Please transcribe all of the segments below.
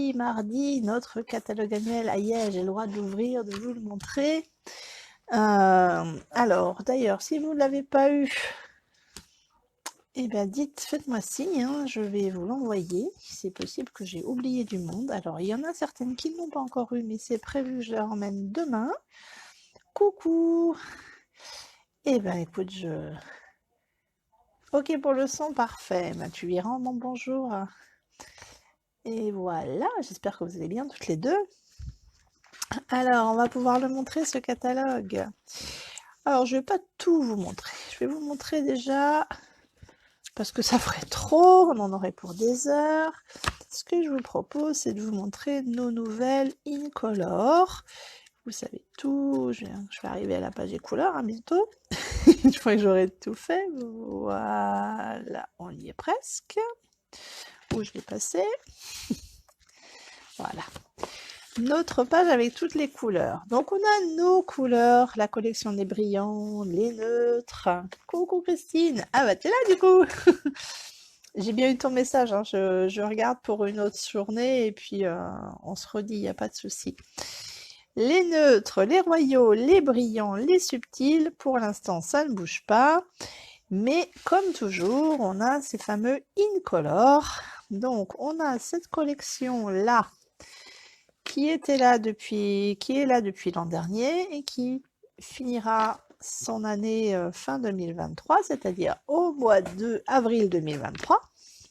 jeudi, mardi, notre catalogue annuel. Ah yeah, j'ai le droit de l'ouvrir, de vous le montrer. Alors, d'ailleurs, si vous ne l'avez pas eu, eh bien, faites-moi signe, hein, je vais vous l'envoyer. C'est possible que j'ai oublié du monde. Alors, il y en a certaines qui ne l'ont pas encore eu, mais c'est prévu que je les emmène demain. Coucou! Eh bien, écoute, Ok pour le son, parfait. Ben, tu lui rends mon bonjour. Et voilà, j'espère que vous allez bien toutes les deux. Alors, on va pouvoir le montrer, ce catalogue. Alors, je ne vais pas tout vous montrer. Je vais vous montrer déjà, parce que ça ferait trop, on en aurait pour des heures. Ce que je vous propose, c'est de vous montrer nos nouvelles Incolor. Vous savez tout, je vais arriver à la page des couleurs hein, bientôt. Une fois que j'aurai tout fait, voilà, on y est presque. Où je l'ai passé. Voilà. Notre page avec toutes les couleurs. Donc on a nos couleurs, la collection des brillants, les neutres. Coucou Christine. Ah bah t'es là du coup. J'ai bien eu ton message, hein. Je regarde pour une autre journée et puis on se redit, il n'y a pas de souci. Les neutres, les royaux, les brillants, les subtils, pour l'instant ça ne bouge pas. Mais comme toujours, on a ces fameux Incolor. Donc on a cette collection là qui est là depuis l'an dernier et qui finira son année fin 2023, c'est-à-dire au mois de avril 2023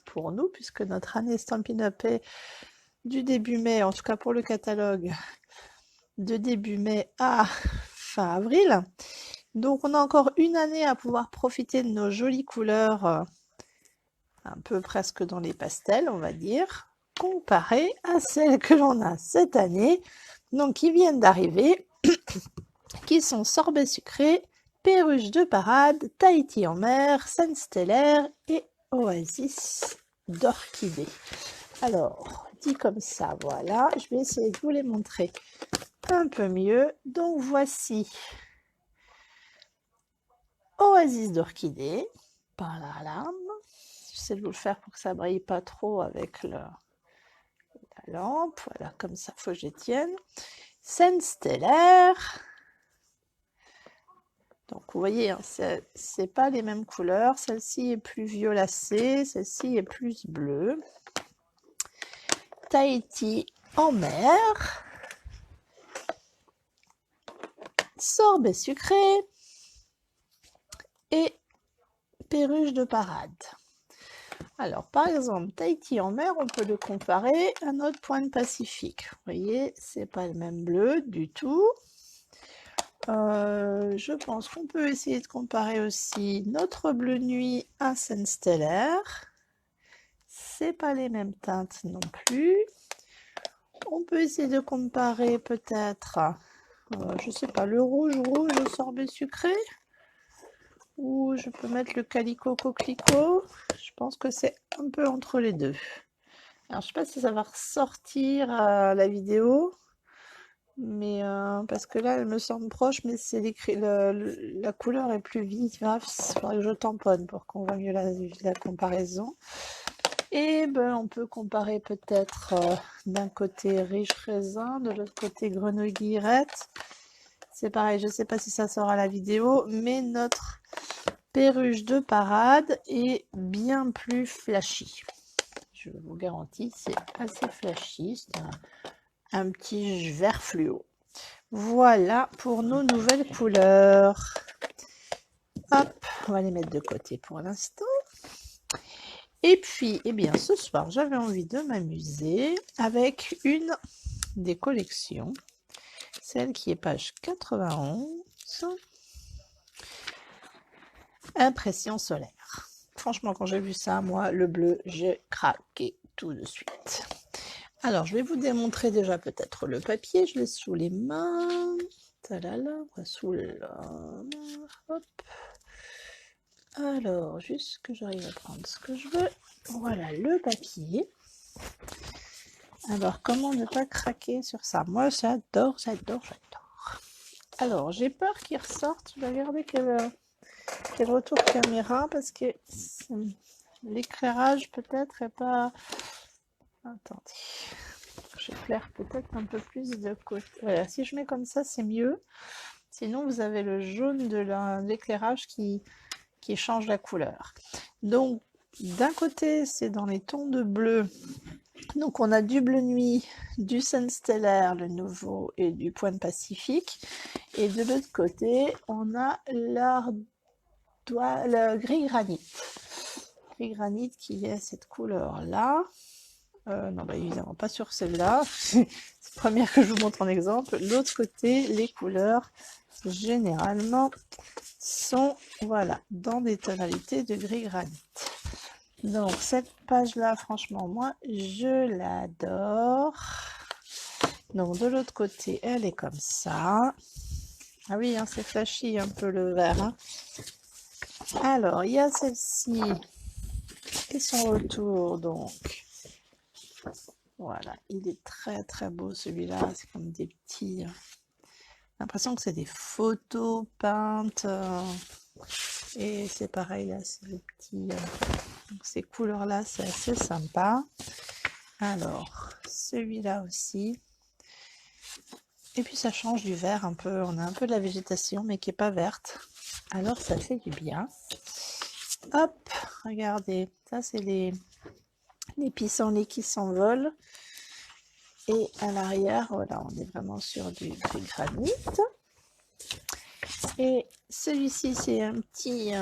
pour nous, puisque notre année Stampin' Up est du début mai, en tout cas pour le catalogue, de début mai à fin avril. Donc on a encore une année à pouvoir profiter de nos jolies couleurs, un peu presque dans les pastels, on va dire, comparées à celles que l'on a cette année, donc qui viennent d'arriver, qui sont sorbet sucré, perruche de parade, Tahiti en mer, scène stellaire et oasis d'orchidée. Alors, dit comme ça, voilà, je vais essayer de vous les montrer un peu mieux. Donc voici oasis d'orchidée, par la lame. J'essaie de vous le faire pour que ça brille pas trop avec la lampe. Voilà, comme ça, faut que je tienne. Scène stellaire. Donc vous voyez, hein, c'est pas les mêmes couleurs. Celle-ci est plus violacée, celle-ci est plus bleue. Tahiti en mer. Sorbet sucré. Et perruche de parade. Alors, par exemple, Tahiti en mer, on peut le comparer à notre pointe Pacifique. Vous voyez, c'est pas le même bleu du tout. Je pense qu'on peut essayer de comparer aussi notre bleu nuit à scène stellaire. C'est pas les mêmes teintes non plus. On peut essayer de comparer peut-être, je sais pas, le rouge au sorbet sucré. Ou je peux mettre le calico coquelicot. Je pense que c'est un peu entre les deux. Alors je sais pas si ça va ressortir à la vidéo. Mais parce que là elle me semble proche, mais c'est la couleur est plus vive. Il faudrait que je tamponne pour qu'on voit mieux la comparaison. Et ben on peut comparer peut-être d'un côté riche raisin, de l'autre côté grenouille guillerette. C'est pareil, je sais pas si ça sort à la vidéo, mais notre perruche de parade est bien plus flashy. Je vous garantis, c'est assez flashy. C'est un petit vert fluo. Voilà pour nos nouvelles couleurs. Hop, on va les mettre de côté pour l'instant. Et puis, eh bien, ce soir, j'avais envie de m'amuser avec une des collections, celle qui est page 91, Impression solaire. Franchement, quand j'ai vu ça, moi, le bleu, j'ai craqué tout de suite. Alors, je vais vous démontrer déjà peut-être le papier. Je l'ai sous les mains. Talala, sous la main. Hop. Alors, juste que j'arrive à prendre ce que je veux. Voilà le papier. Alors, comment ne pas craquer sur ça? Moi, j'adore, j'adore, j'adore. Alors, j'ai peur qu'il ressorte. Je vais regarder quel retour caméra parce que l'éclairage peut-être est pas... Attendez. j'éclaire peut-être un peu plus de côté. Voilà, si je mets comme ça, c'est mieux. Sinon, vous avez le jaune de l'éclairage qui change la couleur. Donc, d'un côté, c'est dans les tons de bleu. Donc, on a du bleu nuit, du sun stellaire, le nouveau, et du pointe pacifique. Et de l'autre côté, on a le gris granit. Gris granit qui est cette couleur-là. Non, bah, évidemment pas sur celle-là. C'est la première que je vous montre en exemple. L'autre côté, les couleurs, généralement, sont voilà, dans des tonalités de gris granit. Donc, cette page-là, franchement, moi, je l'adore. Donc, de l'autre côté, elle est comme ça. Ah oui, hein, c'est flashy un peu le vert. Hein. Alors, il y a celle-ci et son retour, donc. Voilà, il est très très beau celui-là. C'est comme des petits... l'impression que c'est des photos peintes. Et c'est pareil, là, c'est des petits... donc ces couleurs-là, c'est assez sympa. Alors, celui-là aussi. Et puis ça change du vert un peu. On a un peu de la végétation, mais qui n'est pas verte. Alors ça fait du bien. Hop, regardez. Ça, c'est les pissenlits qui s'envolent. Et à l'arrière, voilà, on est vraiment sur du granit. Et celui-ci, c'est un petit...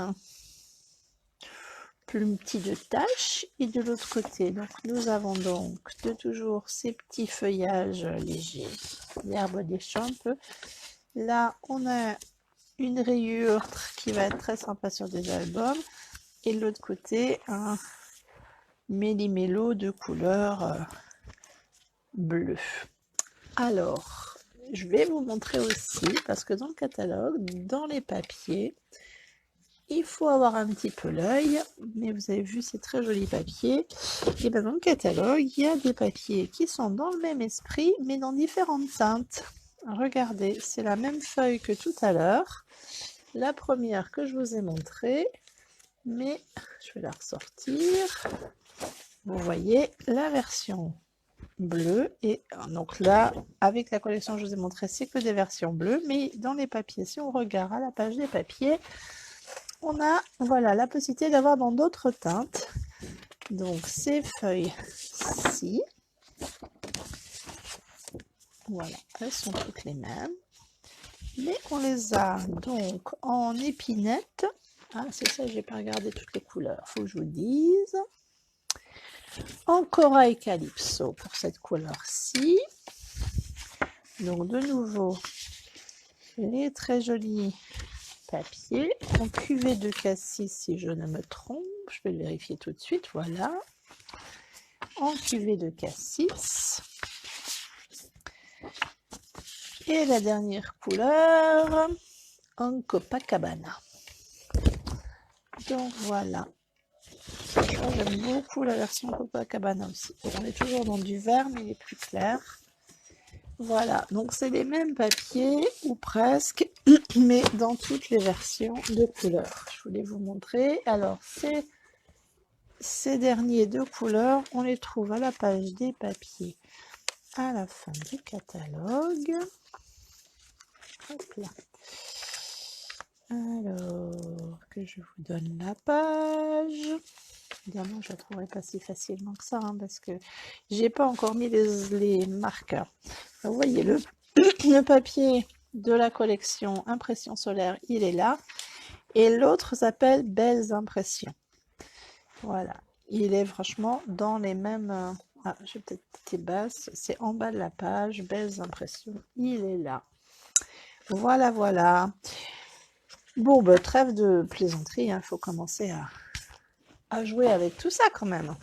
plus petit de taches, et de l'autre côté, donc nous avons donc de toujours ces petits feuillages légers, l'herbe des champs un peu. Là, on a une rayure qui va être très sympa sur des albums, et de l'autre côté, un méli-mélo de couleur bleue. Alors, je vais vous montrer aussi, parce que dans le catalogue, dans les papiers, il faut avoir un petit peu l'œil, mais vous avez vu, c'est très joli papier. Et bien dans le catalogue, il y a des papiers qui sont dans le même esprit, mais dans différentes teintes. Regardez, c'est la même feuille que tout à l'heure. La première que je vous ai montrée, mais je vais la ressortir. Vous voyez la version bleue, et donc là, avec la collection que je vous ai montrée, c'est que des versions bleues, mais dans les papiers, si on regarde à la page des papiers, on a voilà, la possibilité d'avoir dans d'autres teintes. Donc ces feuilles-ci, voilà, elles sont toutes les mêmes. Mais on les a donc en épinette. Ah, c'est ça, j'ai pas regardé toutes les couleurs, faut que je vous dise. En corail calypso pour cette couleur-ci. Donc de nouveau, les très jolis papiers en cuvée de cassis si je ne me trompe. Je vais le vérifier tout de suite, voilà. En cuvée de cassis. Et la dernière couleur, en Copacabana. Donc voilà. J'aime beaucoup la version Copacabana aussi. On est toujours dans du vert, mais il est plus clair. Voilà, donc c'est les mêmes papiers, ou presque, mais dans toutes les versions de couleurs. Je voulais vous montrer. Alors, ces derniers de couleurs, on les trouve à la page des papiers à la fin du catalogue. Hop là. Alors, que je vous donne la page. Évidemment, je ne la trouverai pas si facilement que ça, hein, parce que j'ai pas encore mis les marqueurs. Vous voyez, le papier de la collection Impression solaire, il est là. Et l'autre s'appelle Belles impressions. Voilà, il est franchement dans les mêmes... Ah, j'ai peut-être été basse. C'est en bas de la page, Belles impressions, il est là. Voilà, voilà. Bon, bah, trêve de plaisanterie, il faut commencer à jouer avec tout ça quand même.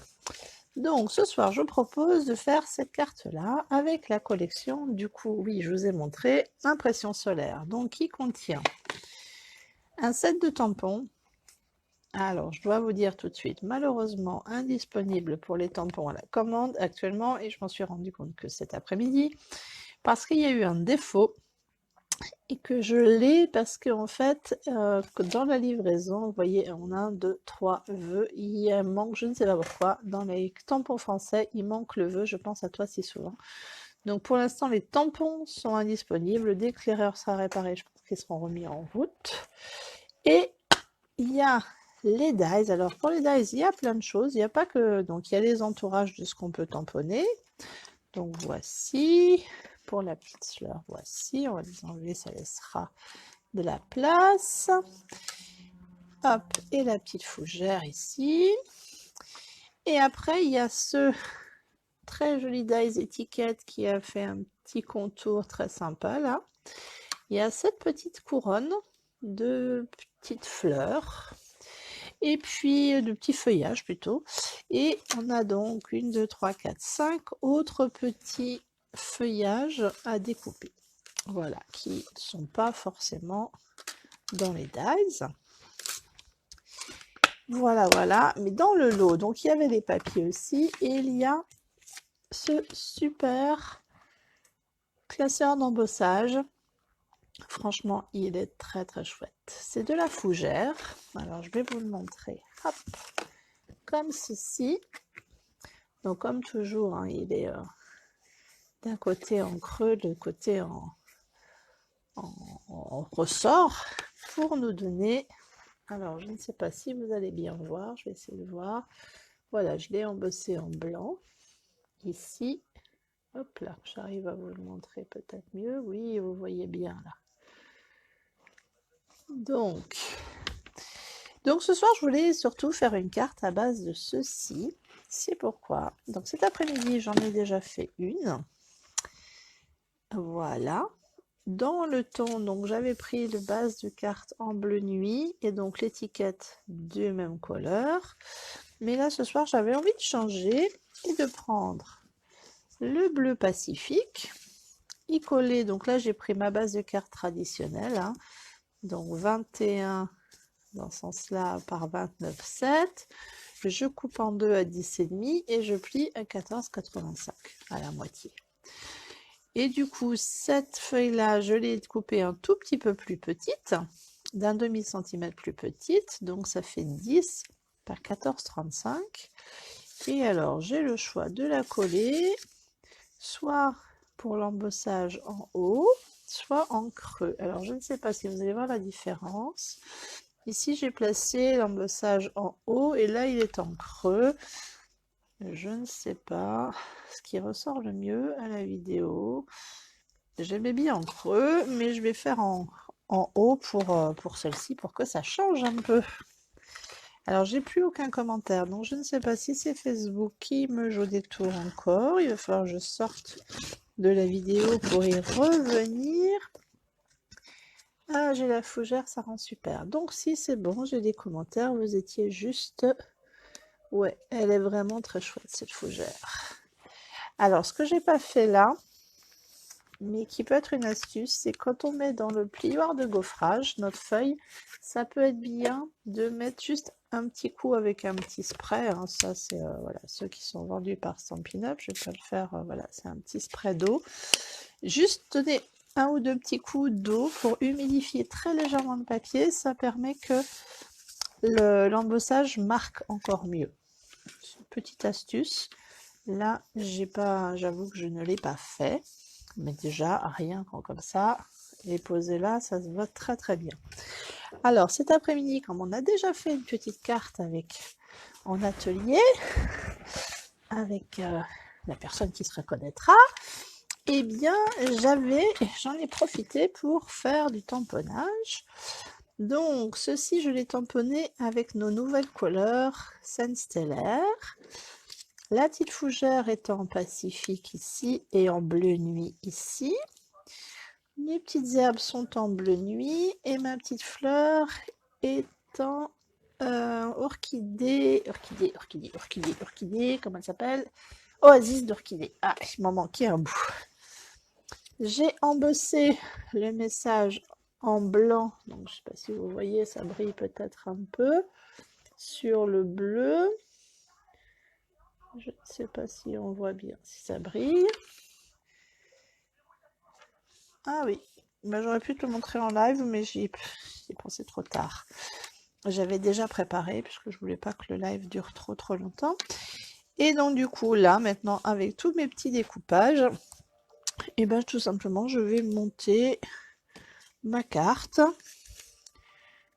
Donc, ce soir, je propose de faire cette carte-là avec la collection, du coup, oui, je vous ai montré, Impression solaire. Donc, qui contient un set de tampons. Alors, je dois vous dire tout de suite, malheureusement, indisponible pour les tampons à la commande actuellement, et je m'en suis rendu compte que cet après-midi, parce qu'il y a eu un défaut, et que je l'ai parce qu'en fait, dans la livraison, vous voyez, on a 1, 2, 3 vœux, il manque, je ne sais pas pourquoi, dans les tampons français, il manque le vœu, je pense à toi si souvent. Donc pour l'instant, les tampons sont indisponibles. Dès que l'erreur sera réparée, je pense qu'ils seront remis en route. Et il y a les dies. Alors pour les dies, il y a plein de choses. Il n'y a pas que... Donc il y a les entourages de ce qu'on peut tamponner. Donc voici. Pour la petite fleur, voici. On va les enlever, ça laissera de la place. Hop, et la petite fougère ici. Et après, il y a ce très joli dies étiquette qui a fait un petit contour très sympa là. Il y a cette petite couronne de petites fleurs et puis de petits feuillages plutôt. Et on a donc 1, 2, 3, 4, 5 autres petits feuillages à découper. Voilà, qui ne sont pas forcément dans les dies. Voilà, voilà. Mais dans le lot, donc il y avait les papiers aussi et il y a ce super classeur d'embossage. Franchement, il est très très chouette. C'est de la fougère. Alors, je vais vous le montrer. Hop, comme ceci. Donc, comme toujours, hein, il est d'un côté en creux, de l'autre côté en ressort pour nous donner... Alors, je ne sais pas si vous allez bien voir. Je vais essayer de voir. Voilà, je l'ai embossé en blanc. Ici. Hop là, j'arrive à vous le montrer peut-être mieux. Oui, vous voyez bien là. Donc ce soir, je voulais surtout faire une carte à base de ceci. C'est pourquoi. Donc cet après-midi, j'en ai déjà fait une. Voilà. Dans le ton, donc j'avais pris le base de carte en bleu nuit et donc l'étiquette du même couleur. Mais là, ce soir, j'avais envie de changer et de prendre le bleu Pacifique, y coller. Donc là, j'ai pris ma base de carte traditionnelle, hein, donc 21 dans ce sens-là par 29,7. Je coupe en deux à 10,5 et je plie à 14,85 à la moitié. Et du coup, cette feuille-là, je l'ai coupée un tout petit peu plus petite, d'un demi-centimètre plus petite, donc ça fait 10 par 14,35. Et alors, j'ai le choix de la coller, soit pour l'embossage en haut, soit en creux. Alors, je ne sais pas si vous allez voir la différence. Ici, j'ai placé l'embossage en haut et là, il est en creux. Je ne sais pas ce qui ressort le mieux à la vidéo. J'aimais bien en creux, mais je vais faire en haut pour celle-ci, pour que ça change un peu. Alors, j'ai plus aucun commentaire, donc je ne sais pas si c'est Facebook qui me joue des tours encore. Il va falloir que je sorte de la vidéo pour y revenir. Ah, j'ai la fougère, ça rend super. Donc, si c'est bon, j'ai des commentaires. Vous étiez juste... Ouais, elle est vraiment très chouette, cette fougère. Alors, ce que j'ai pas fait là, mais qui peut être une astuce, c'est quand on met dans le plioir de gaufrage notre feuille, ça peut être bien de mettre juste un petit coup avec un petit spray. Hein. Ça, c'est voilà, ceux qui sont vendus par Stampin' Up. Je vais pas le faire. Voilà, c'est un petit spray d'eau. Juste donner un ou deux petits coups d'eau pour humidifier très légèrement le papier. Ça permet que l'embossage marque encore mieux. Petite astuce. Là, j'avoue que je ne l'ai pas fait. Mais déjà, rien qu'en comme ça, et poser là, ça se voit très très bien. Alors, cet après-midi, comme on a déjà fait une petite carte en atelier, avec la personne qui se reconnaîtra, eh bien, j'en ai profité pour faire du tamponnage. Donc, ceci, je l'ai tamponné avec nos nouvelles couleurs Scène Stellaire. La petite fougère est en Pacifique ici et en bleu nuit ici. Les petites herbes sont en bleu nuit et ma petite fleur est en orchidée, comment elle s'appelle? Oasis d'orchidée. Ah, il m'en manquait un bout. J'ai embossé le message en blanc, donc je ne sais pas si vous voyez, ça brille peut-être un peu, sur le bleu. Je ne sais pas si on voit bien si ça brille. Ah oui, ben, j'aurais pu te le montrer en live, mais j'y ai pensé trop tard. J'avais déjà préparé, puisque je voulais pas que le live dure trop longtemps. Et donc du coup, là, maintenant, avec tous mes petits découpages, Et bien tout simplement, je vais monter ma carte.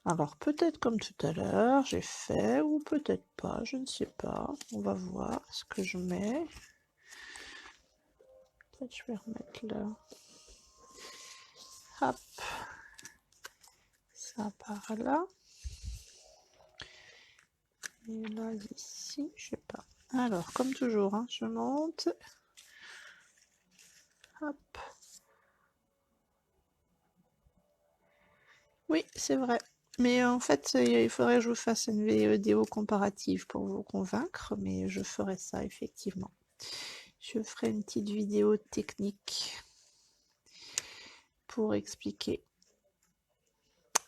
Alors peut-être comme tout à l'heure, j'ai fait, ou peut-être pas, je ne sais pas. On va voir ce que je mets. Peut-être je vais remettre là. Hop. Ça par là. Et là, ici, je sais pas. Alors, comme toujours, hein, je monte. Hop. Oui, c'est vrai. Mais en fait, il faudrait que je vous fasse une vidéo comparative pour vous convaincre, mais je ferai ça effectivement. Je ferai une petite vidéo technique pour expliquer.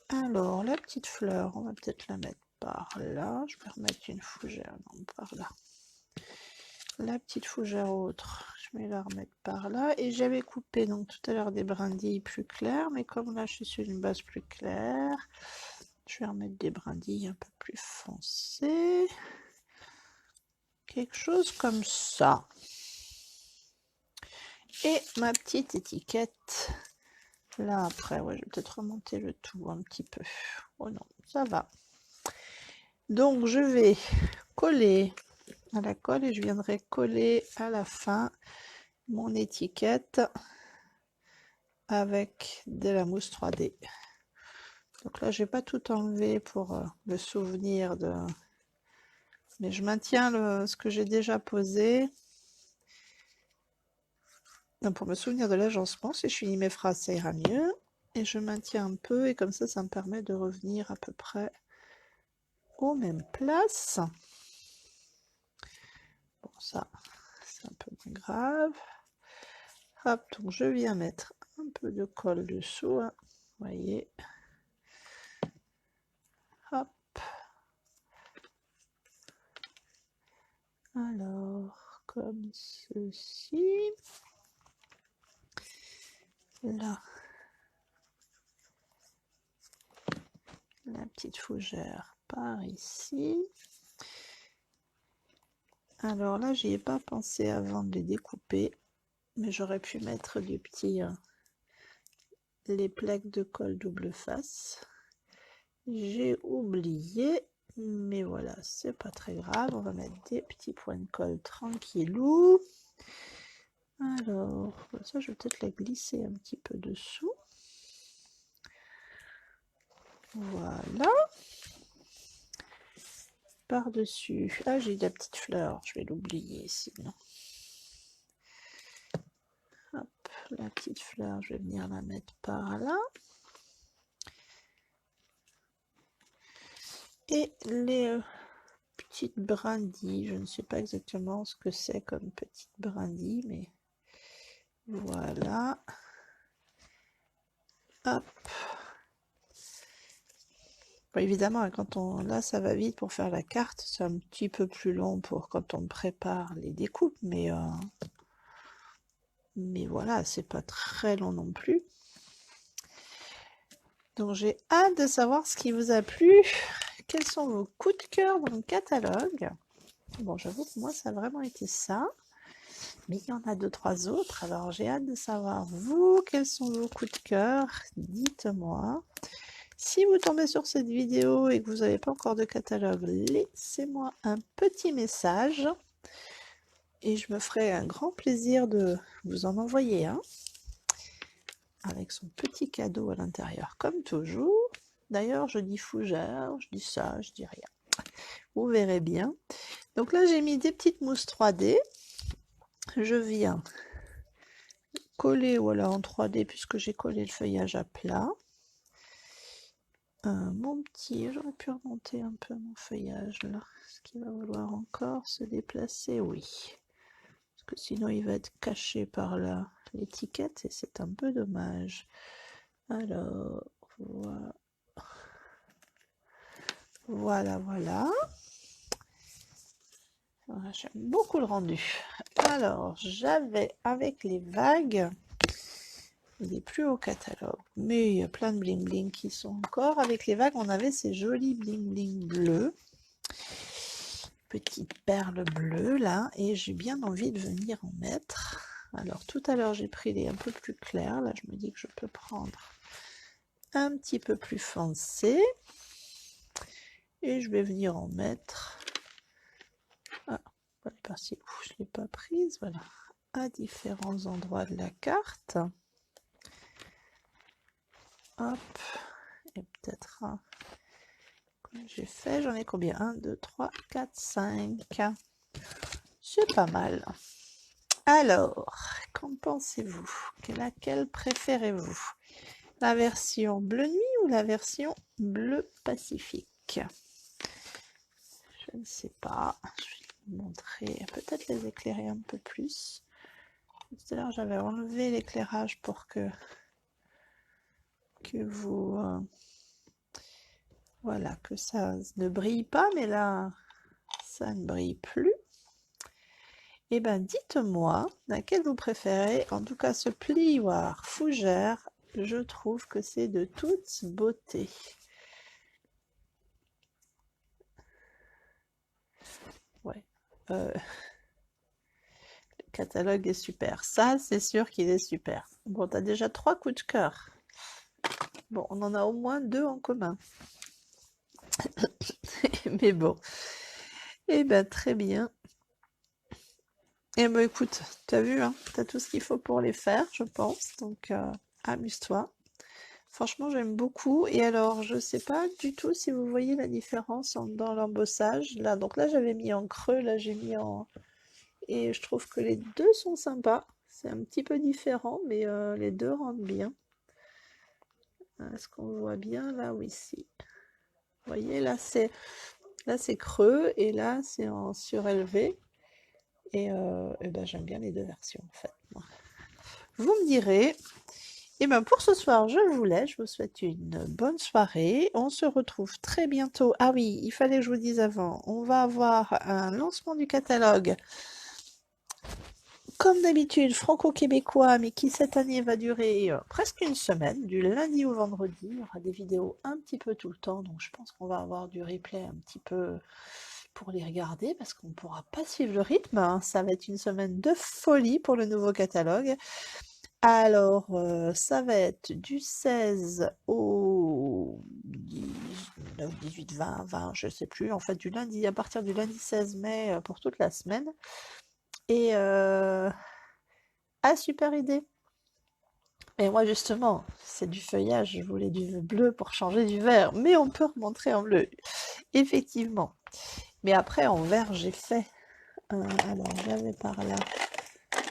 Alors, la petite fleur, on va peut-être la mettre par là. Je vais remettre une fougère, non, par là. La petite fougère autre, je vais la remettre par là. Et j'avais coupé donc tout à l'heure des brindilles plus claires, mais comme là je suis sur une base plus claire, je vais remettre des brindilles un peu plus foncées. Quelque chose comme ça. Et ma petite étiquette. Là après, ouais, je vais peut-être remonter le tout un petit peu. Oh non, ça va. Donc je vais coller à la colle et je viendrai coller à la fin mon étiquette avec de la mousse 3D. Donc là, j'ai pas tout enlevé pour le souvenir de... Mais je maintiens ce que j'ai déjà posé. Donc pour me souvenir de l'agencement, si je finis mes phrases, ça ira mieux. Et je maintiens un peu, et comme ça me permet de revenir à peu près aux mêmes places. Bon, ça, c'est un peu moins grave. Hop, donc je viens mettre un peu de colle dessous, hein, vous voyez. Hop. Alors, comme ceci. Là. La petite fougère par ici. Alors là, j'y ai pas pensé avant de les découper, mais j'aurais pu mettre des petits les plaques de colle double face. J'ai oublié, mais voilà, c'est pas très grave. On va mettre des petits points de colle tranquillou. Alors, ça, je vais peut-être la glisser un petit peu dessous. Voilà. Par-dessus. Ah, j'ai de la petite fleur, je vais l'oublier sinon. Hop, la petite fleur, je vais venir la mettre par là. Et les petites brindilles, je ne sais pas exactement ce que c'est comme petite brindille, mais voilà. Hop. Bon, évidemment, quand là, ça va vite pour faire la carte, c'est un petit peu plus long pour quand on prépare les découpes, mais voilà, c'est pas très long non plus. Donc j'ai hâte de savoir ce qui vous a plu. Quels sont vos coups de cœur dans le catalogue? Bon, j'avoue que moi, ça a vraiment été ça. Mais il y en a 2-3 autres. Alors, j'ai hâte de savoir, vous, quels sont vos coups de cœur? Dites-moi. Si vous tombez sur cette vidéo et que vous n'avez pas encore de catalogue, laissez-moi un petit message. Et je me ferai un grand plaisir de vous en envoyer un. Avec son petit cadeau à l'intérieur, comme toujours. D'ailleurs, je dis fougère, je dis ça, je dis rien. Vous verrez bien. Donc là, j'ai mis des petites mousses 3D. Je viens coller, voilà, en 3D, puisque j'ai collé le feuillage à plat. Mon petit, j'aurais pu remonter un peu mon feuillage là. Est-ce qu'il va vouloir encore se déplacer? Oui. Parce que sinon, il va être caché par là l'étiquette et c'est un peu dommage. Alors, voilà. Voilà. J'aime beaucoup le rendu. Alors, j'avais avec les vagues, il n'est plus au catalogue, mais il y a plein de bling bling qui sont encore. Avec les vagues, on avait ces jolis bling bling bleus. Petites perles bleues là, et j'ai bien envie de venir en mettre. Alors tout à l'heure j'ai pris les un peu plus clairs, là je me dis que je peux prendre un petit peu plus foncé. Et je vais venir en mettre, ah, elle est partie, je ne l'ai pas prise, voilà, à différents endroits de la carte. Hop, et peut-être un, comme j'ai fait, j'en ai combien? 1, 2, 3, 4, 5. C'est pas mal. Alors, qu'en pensez-vous? Laquelle préférez-vous? La version bleu nuit ou la version bleu pacifique? Je ne sais pas. Je vais vous montrer, peut-être les éclairer un peu plus. Tout à l'heure, j'avais enlevé l'éclairage pour que vous... voilà, que ça ne brille pas, mais là, ça ne brille plus. Eh bien, dites-moi laquelle vous préférez. En tout cas, ce plioir fougère, je trouve que c'est de toute beauté. Ouais. Le catalogue est super. Ça, c'est sûr qu'il est super. Bon, t'as déjà 3 coups de cœur. Bon, on en a au moins 2 en commun. Mais bon. Eh bien, très bien. Eh ben écoute, t'as vu, hein, t'as tout ce qu'il faut pour les faire, je pense. Donc, amuse-toi. Franchement, j'aime beaucoup. Et alors, je sais pas du tout si vous voyez la différence dans l'embossage. Là, donc là, j'avais mis en creux, là, j'ai mis en... Et je trouve que les deux sont sympas. C'est un petit peu différent, mais les deux rendent bien. Est-ce qu'on voit bien là? Oui, si. Vous voyez, là, c'est creux et là, c'est en surélevé. Et ben, j'aime bien les deux versions, en fait. Moi. Vous me direz. Et bien pour ce soir, je vous laisse. Je vous souhaite une bonne soirée. On se retrouve très bientôt. Ah oui, il fallait que je vous dise avant. On va avoir un lancement du catalogue. Comme d'habitude, franco-québécois, mais qui cette année va durer presque une semaine, du lundi au vendredi. Il y aura des vidéos un petit peu tout le temps, donc je pense qu'on va avoir du replay un petit peu pour les regarder, parce qu'on ne pourra pas suivre le rythme, hein. Ça va être une semaine de folie pour le nouveau catalogue. Alors, ça va être du 16 au 19, 18, 20, 20, je sais plus. En fait, du lundi, à partir du lundi 16 mai pour toute la semaine. Et ah, super idée. Et moi, justement, c'est du feuillage. Je voulais du bleu pour changer du vert, mais on peut remontrer en bleu, effectivement. Mais après, en vert, j'ai fait. Alors, j'avais par là.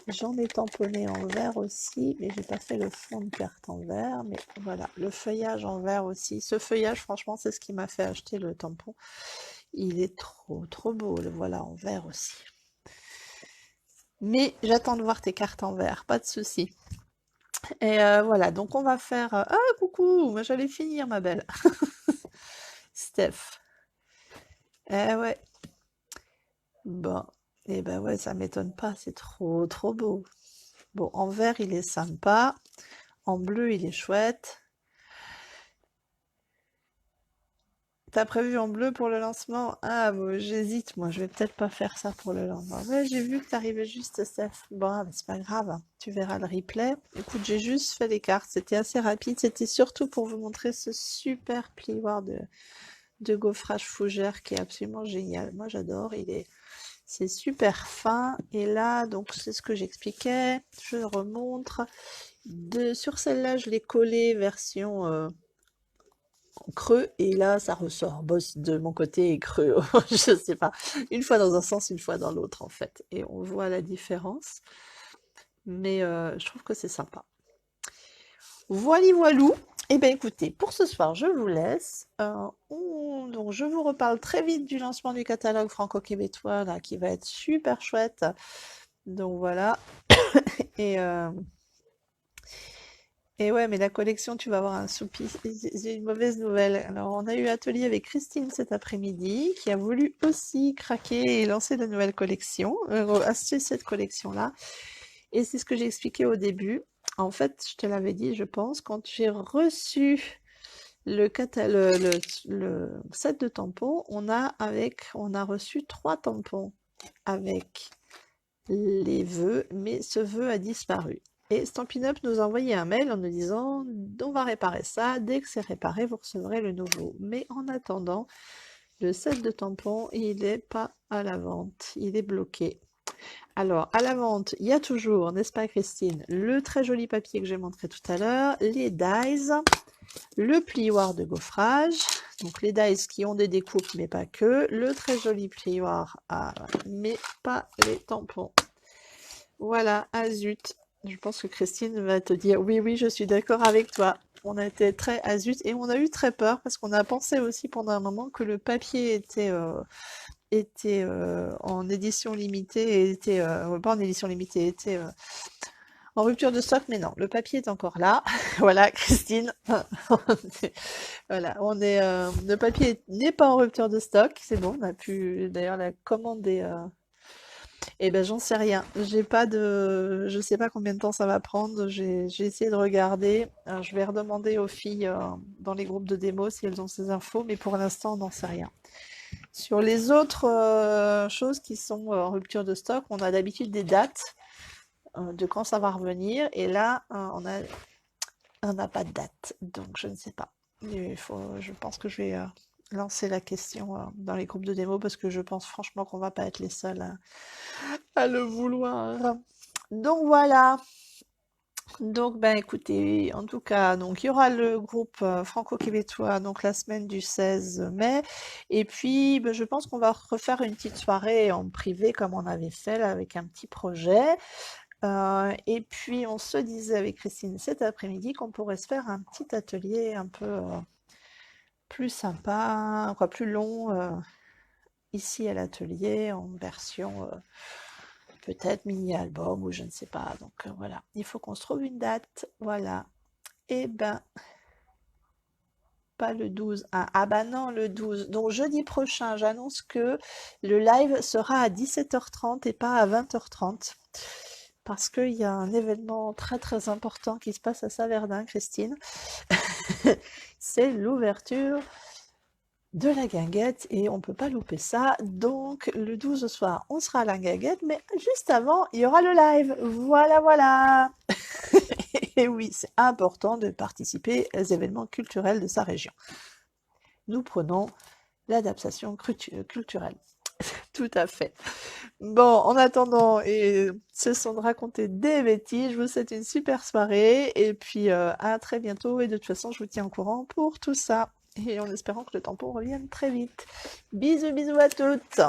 J'en ai tamponné en vert aussi, mais j'ai pas fait le fond de carte en vert. Mais voilà, le feuillage en vert aussi. Ce feuillage, franchement, c'est ce qui m'a fait acheter le tampon. Il est trop beau. Le voilà en vert aussi. Mais j'attends de voir tes cartes en vert, pas de souci. Et voilà, donc on va faire... Ah, coucou, moi j'allais finir, ma belle. Steph. Eh ouais. Bon, et ben ouais, ça m'étonne pas, c'est trop beau. Bon, en vert, il est sympa. En bleu, il est chouette. T'as prévu en bleu pour le lancement? Ah, bon, j'hésite, moi, je vais peut-être pas faire ça pour le lancement. Ouais, j'ai vu que t'arrivais juste, Steph. Bon, mais c'est pas grave, hein. Tu verras le replay. Écoute, j'ai juste fait les cartes, c'était assez rapide. C'était surtout pour vous montrer ce super plioir de gaufrage fougère qui est absolument génial. Moi, j'adore, c'est super fin. Et là, donc, c'est ce que j'expliquais. Je remontre. Sur celle-là, je l'ai collée version creux et là ça ressort. Bosse de mon côté est creux, je sais pas. Une fois dans un sens, une fois dans l'autre en fait. Et on voit la différence. Mais je trouve que c'est sympa. Voili voilou. Eh bien écoutez, pour ce soir, je vous laisse. Donc je vous reparle très vite du lancement du catalogue franco-québécois là, qui va être super chouette. Donc voilà. Et ouais, mais la collection, tu vas avoir un soupi. J'ai une mauvaise nouvelle. Alors, on a eu atelier avec Christine cet après-midi, qui a voulu aussi craquer et lancer de nouvelles collections, acheter cette collection-là. Et c'est ce que j'ai expliqué au début. En fait, je te l'avais dit, je pense, quand j'ai reçu le set de tampons, on a reçu 3 tampons avec les vœux, mais ce vœu a disparu. Et Stampin' Up nous a envoyé un mail en nous disant on va réparer ça, dès que c'est réparé, vous recevrez le nouveau. Mais en attendant, le set de tampons, il n'est pas à la vente, il est bloqué. Alors, à la vente, il y a toujours, n'est-ce pas Christine, le très joli papier que j'ai montré tout à l'heure, les dies, le plioir de gaufrage, donc les dies qui ont des découpes mais pas que, le très joli plioir mais pas les tampons. Voilà, ah zut, je pense que Christine va te dire oui, oui, je suis d'accord avec toi. On a été très ah zut et on a eu très peur parce qu'on a pensé aussi pendant un moment que le papier était en édition limitée et était pas en édition limitée, était en rupture de stock, mais non, le papier est encore là. Voilà, Christine. Voilà, le papier n'est pas en rupture de stock, c'est bon, on a pu d'ailleurs la commander. Eh ben j'en sais rien. Je sais pas combien de temps ça va prendre. J'ai essayé de regarder. Je vais redemander aux filles dans les groupes de démo si elles ont ces infos, mais pour l'instant on n'en sait rien. Sur les autres choses qui sont en rupture de stock, on a d'habitude des dates de quand ça va revenir, et là on n'a pas de date, donc je ne sais pas. Je pense que je vais lancer la question dans les groupes de démo parce que je pense franchement qu'on va pas être les seuls à le vouloir. Donc voilà. Donc ben écoutez, en tout cas, donc il y aura le groupe franco-québécois donc la semaine du 16 mai, et puis ben, je pense qu'on va refaire une petite soirée en privé comme on avait fait là, avec un petit projet. Et puis on se disait avec Christine cet après-midi qu'on pourrait se faire un petit atelier un peu plus sympa, quoi, plus long, ici à l'atelier en version peut-être mini-album ou je ne sais pas. Donc voilà, il faut qu'on se trouve une date. Voilà. Et ben, pas le 12. Ah bah non, le 12. Donc jeudi prochain, j'annonce que le live sera à 17h30 et pas à 20h30. Parce qu'il y a un événement très très important qui se passe à Saverdun, Christine. C'est l'ouverture de la guinguette et on peut pas louper ça. Donc le 12 au soir, on sera à la guinguette, mais juste avant, il y aura le live. Voilà, voilà. Et oui, c'est important de participer aux événements culturels de sa région. Nous prenons l'adaptation culturelle. Tout à fait. Bon, en attendant, et cessons de raconter des bêtises, je vous souhaite une super soirée et puis à très bientôt. Et de toute façon, je vous tiens au courant pour tout ça. Et en espérant que le tampon revienne très vite. Bisous, bisous à toutes.